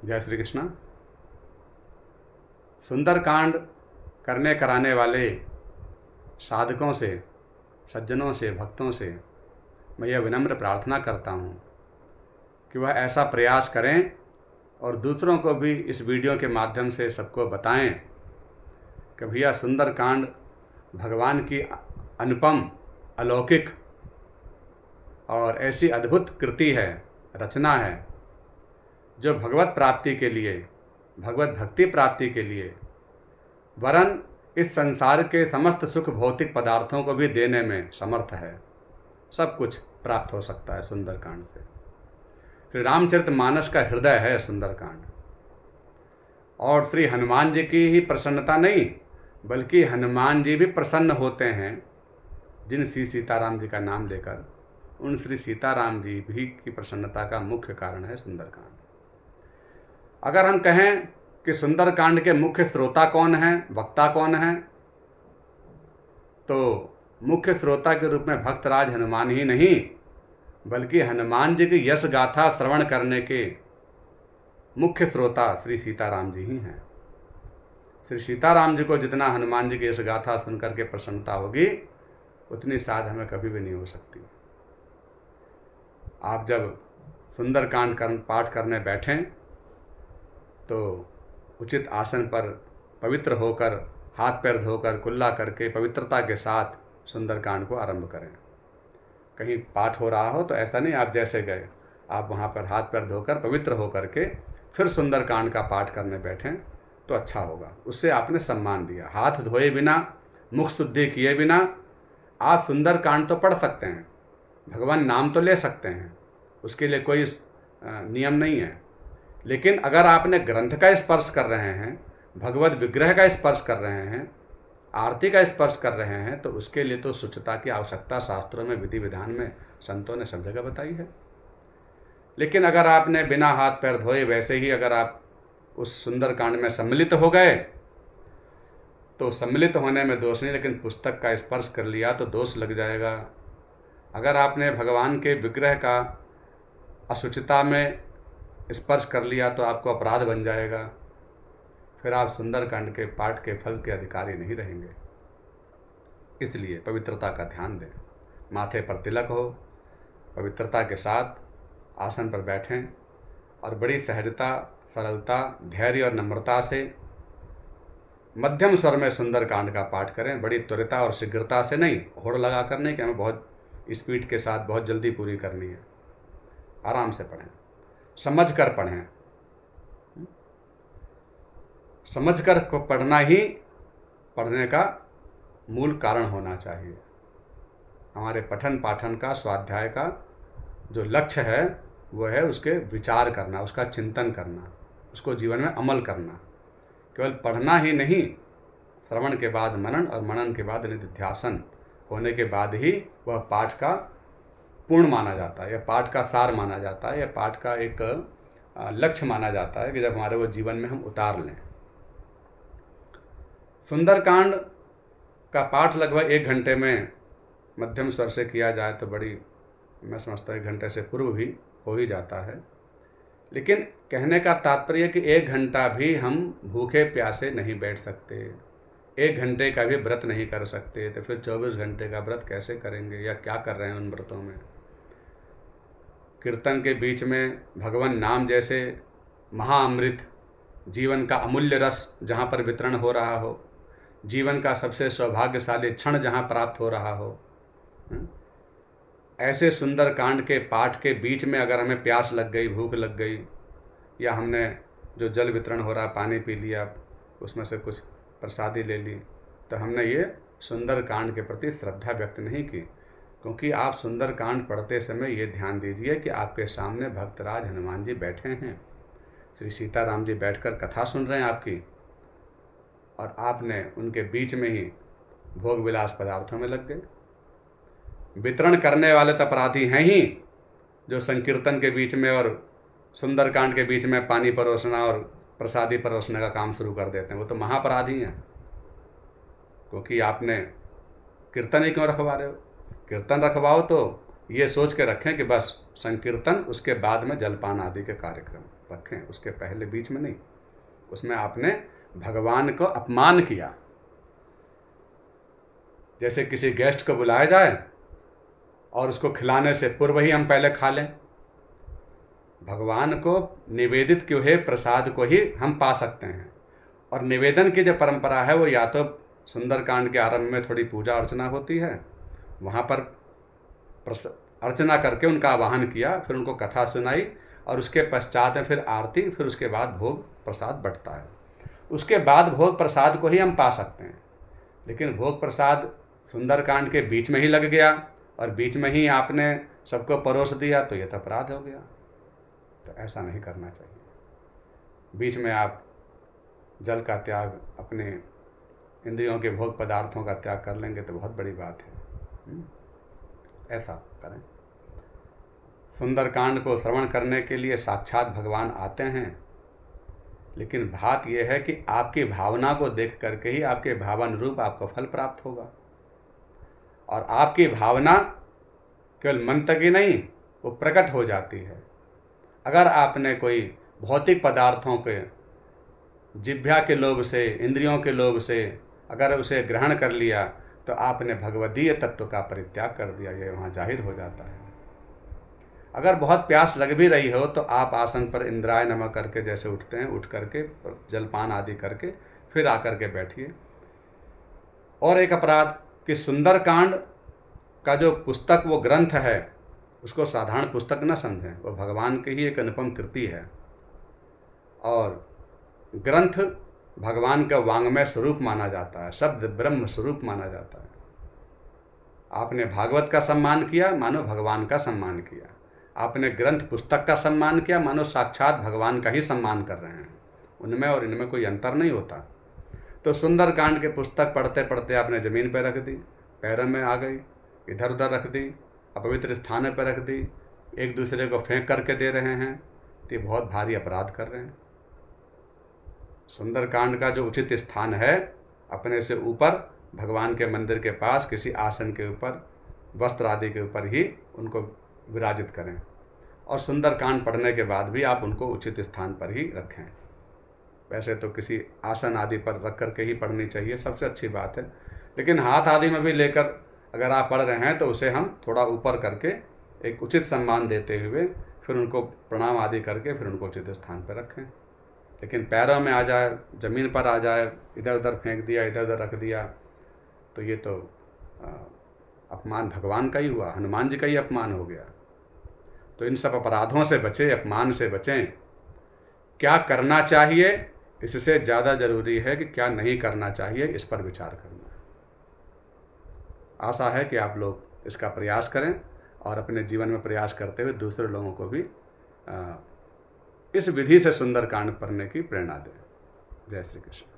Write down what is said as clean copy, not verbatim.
जय श्री कृष्ण। सुंदरकांड करने कराने वाले साधकों से, सज्जनों से, भक्तों से मैं यह विनम्र प्रार्थना करता हूँ कि वह ऐसा प्रयास करें और दूसरों को भी इस वीडियो के माध्यम से सबको बताएं कि भैया सुंदरकांड भगवान की अनुपम, अलौकिक और ऐसी अद्भुत कृति है, रचना है, जो भगवत प्राप्ति के लिए, भगवत भक्ति प्राप्ति के लिए, वरन इस संसार के समस्त सुख भौतिक पदार्थों को भी देने में समर्थ है। सब कुछ प्राप्त हो सकता है सुंदरकांड से। श्री रामचरितमानस का हृदय है सुंदरकांड। और श्री हनुमान जी की ही प्रसन्नता नहीं, बल्कि हनुमान जी भी प्रसन्न होते हैं जिन श्री सीताराम जी का नाम लेकर। उन श्री सीताराम जी भी की प्रसन्नता का मुख्य कारण है सुंदरकांड। अगर हम कहें कि सुंदरकांड के मुख्य श्रोता कौन हैं, वक्ता कौन हैं, तो मुख्य श्रोता के रूप में भक्तराज हनुमान ही नहीं, बल्कि हनुमान जी की यश गाथा श्रवण करने के मुख्य श्रोता श्री सीताराम जी ही हैं। श्री सीताराम जी को जितना हनुमान जी की यश गाथा सुनकर के प्रसन्नता होगी, उतनी साध हमें कभी भी नहीं हो सकती। आप जब सुंदरकांड पाठ करने बैठें तो उचित आसन पर पवित्र होकर, हाथ पैर धोकर, कुल्ला करके पवित्रता के साथ सुंदरकांड को आरंभ करें। कहीं पाठ हो रहा हो तो ऐसा नहीं आप जैसे गए, आप वहाँ पर हाथ पैर धोकर पवित्र होकर के फिर सुंदरकांड का पाठ करने बैठें तो अच्छा होगा। उससे आपने सम्मान दिया। हाथ धोए बिना, मुख शुद्धि किए बिना आप सुंदरकांड तो पढ़ सकते हैं, भगवान नाम तो ले सकते हैं, उसके लिए कोई नियम नहीं है। लेकिन अगर आपने ग्रंथ का स्पर्श कर रहे हैं, भगवत विग्रह का स्पर्श कर रहे हैं, आरती का स्पर्श कर रहे हैं, तो उसके लिए तो शुचिता की आवश्यकता शास्त्रों में, विधि विधान में संतों ने सब जगह बताई है। लेकिन अगर आपने बिना हाथ पैर धोए वैसे ही अगर आप उस सुंदरकांड में सम्मिलित हो गए, तो सम्मिलित होने में दोष नहीं, लेकिन पुस्तक का स्पर्श कर लिया तो दोष लग जाएगा। अगर आपने भगवान के विग्रह का अशुचिता में स्पर्श कर लिया तो आपको अपराध बन जाएगा। फिर आप सुंदरकांड के पाठ के फल के अधिकारी नहीं रहेंगे। इसलिए पवित्रता का ध्यान दें। माथे पर तिलक हो, पवित्रता के साथ आसन पर बैठें और बड़ी सहजता, सरलता, धैर्य और नम्रता से मध्यम स्वर में सुंदरकांड का पाठ करें। बड़ी त्वरिता और शीघ्रता से नहीं, होड़ लगा कर नहीं कि हमें बहुत स्पीड के साथ बहुत जल्दी पूरी करनी है। आराम से पढ़ें, समझ कर पढ़ें। समझ कर को पढ़ना ही पढ़ने का मूल कारण होना चाहिए। हमारे पठन पाठन का, स्वाध्याय का जो लक्ष्य है वो है उसके विचार करना, उसका चिंतन करना, उसको जीवन में अमल करना। केवल पढ़ना ही नहीं, श्रवण के बाद मनन और मनन के बाद निधिध्यासन होने के बाद ही वह पाठ का पूर्ण माना जाता है, या पाठ का सार माना जाता है, या पाठ का एक लक्ष्य माना जाता है कि जब हमारे वो जीवन में हम उतार लें। सुंदरकांड का पाठ लगभग 1 घंटे में मध्यम स्वर से किया जाए तो बड़ी, मैं समझता हूँ 1 घंटे से पूर्व भी हो ही जाता है। लेकिन कहने का तात्पर्य कि 1 घंटा भी हम भूखे प्यासे नहीं बैठ सकते, 1 घंटे का भी व्रत नहीं कर सकते, तो फिर 24 घंटे का व्रत कैसे करेंगे, या क्या कर रहे हैं उन व्रतों में। कीर्तन के बीच में भगवान नाम जैसे महाअमृत, जीवन का अमूल्य रस जहाँ पर वितरण हो रहा हो, जीवन का सबसे सौभाग्यशाली क्षण जहाँ प्राप्त हो रहा हो, ऐसे सुंदरकांड के पाठ के बीच में अगर हमें प्यास लग गई, भूख लग गई, या हमने जो जल वितरण हो रहा पानी पी लिया, उसमें से कुछ प्रसादी ले ली, तो हमने ये सुंदरकांड के प्रति श्रद्धा व्यक्त नहीं की। क्योंकि आप सुंदरकांड पढ़ते समय ये ध्यान दीजिए कि आपके सामने भक्तराज हनुमान जी बैठे हैं, श्री सीताराम जी बैठकर कथा सुन रहे हैं आपकी, और आपने उनके बीच में ही भोग विलास पदार्थों में लग गए। वितरण करने वाले तो अपराधी हैं ही, जो संकीर्तन के बीच में और सुंदरकांड के बीच में पानी परोसना और प्रसादी परोसने का काम शुरू कर देते हैं, वो तो महाअपराधी हैं। क्योंकि आपने कीर्तन ही क्यों रखवा रहे हो? कीर्तन रखवाओ तो ये सोच के रखें कि बस संकीर्तन, उसके बाद में जलपान आदि के कार्यक्रम रखें, उसके पहले बीच में नहीं। उसमें आपने भगवान को अपमान किया। जैसे किसी गेस्ट को बुलाया जाए और उसको खिलाने से पूर्व ही हम पहले खा लें। भगवान को निवेदित किए हुए प्रसाद को ही हम पा सकते हैं। और निवेदन की जो परंपरा है वो या तो सुंदरकांड के आरंभ में थोड़ी पूजा अर्चना होती है, वहाँ पर अर्चना करके उनका आवाहन किया, फिर उनको कथा सुनाई और उसके पश्चात में फिर आरती, फिर उसके बाद भोग प्रसाद बंटता है। उसके बाद भोग प्रसाद को ही हम पा सकते हैं। लेकिन भोग प्रसाद सुंदरकांड के बीच में ही लग गया और बीच में ही आपने सबको परोस दिया, तो यह तो अपराध हो गया। तो ऐसा नहीं करना चाहिए। बीच में आप जल का त्याग, अपने इंद्रियों के भोग पदार्थों का त्याग कर लेंगे तो बहुत बड़ी बात है। ऐसा करें। सुंदरकांड को श्रवण करने के लिए साक्षात भगवान आते हैं, लेकिन बात यह है कि आपकी भावना को देख करके ही आपके भावानुरूप आपको फल प्राप्त होगा। और आपकी भावना केवल मन तक ही नहीं, वो प्रकट हो जाती है। अगर आपने कोई भौतिक पदार्थों के जिह्वा के लोभ से, इंद्रियों के लोभ से अगर उसे ग्रहण कर लिया, तो आपने भगवदीय तत्व का परित्याग कर दिया, ये वहाँ जाहिर हो जाता है। अगर बहुत प्यास लग भी रही हो तो आप आसन पर इंद्राय नमः करके जैसे उठते हैं, उठ करके जलपान आदि करके फिर आकर के बैठिए। और एक अपराध कि सुंदरकांड का जो पुस्तक, वो ग्रंथ है, उसको साधारण पुस्तक न समझें। वो भगवान की ही एक अनुपम कृति है। और ग्रंथ भगवान का वांग्मय स्वरूप माना जाता है, शब्द ब्रह्म स्वरूप माना जाता है। आपने भागवत का सम्मान किया, मानो भगवान का सम्मान किया। आपने ग्रंथ पुस्तक का सम्मान किया, मानो साक्षात भगवान का ही सम्मान कर रहे हैं। उनमें और इनमें कोई अंतर नहीं होता। तो सुंदरकांड के पुस्तक पढ़ते पढ़ते आपने ज़मीन पर रख दी, पैरों में आ गई, इधर उधर रख दी, अपवित्र स्थान पर रख दी, एक दूसरे को फेंक करके दे रहे हैं, तो ये बहुत भारी अपराध कर रहे हैं। सुंदरकांड का जो उचित स्थान है, अपने से ऊपर भगवान के मंदिर के पास किसी आसन के ऊपर, वस्त्र आदि के ऊपर ही उनको विराजित करें। और सुंदरकांड पढ़ने के बाद भी आप उनको उचित स्थान पर ही रखें। वैसे तो किसी आसन आदि पर रख करके ही पढ़नी चाहिए, सबसे अच्छी बात है। लेकिन हाथ आदि में भी लेकर अगर आप पढ़ रहे हैं तो उसे हम थोड़ा ऊपर करके एक उचित सम्मान देते हुए फिर उनको प्रणाम आदि करके फिर उनको उचित स्थान पर रखें। लेकिन पैरों में आ जाए, ज़मीन पर आ जाए, इधर उधर फेंक दिया, इधर उधर रख दिया, तो ये तो अपमान भगवान का ही हुआ, हनुमान जी का ही अपमान हो गया। तो इन सब अपराधों से बचें, अपमान से बचें। क्या करना चाहिए, इससे ज़्यादा ज़रूरी है कि क्या नहीं करना चाहिए, इस पर विचार करना। आशा है कि आप लोग इसका प्रयास करें और अपने जीवन में प्रयास करते हुए दूसरे लोगों को भी इस विधि से सुंदरकांड पढ़ने की प्रेरणा दें। जय श्री कृष्ण।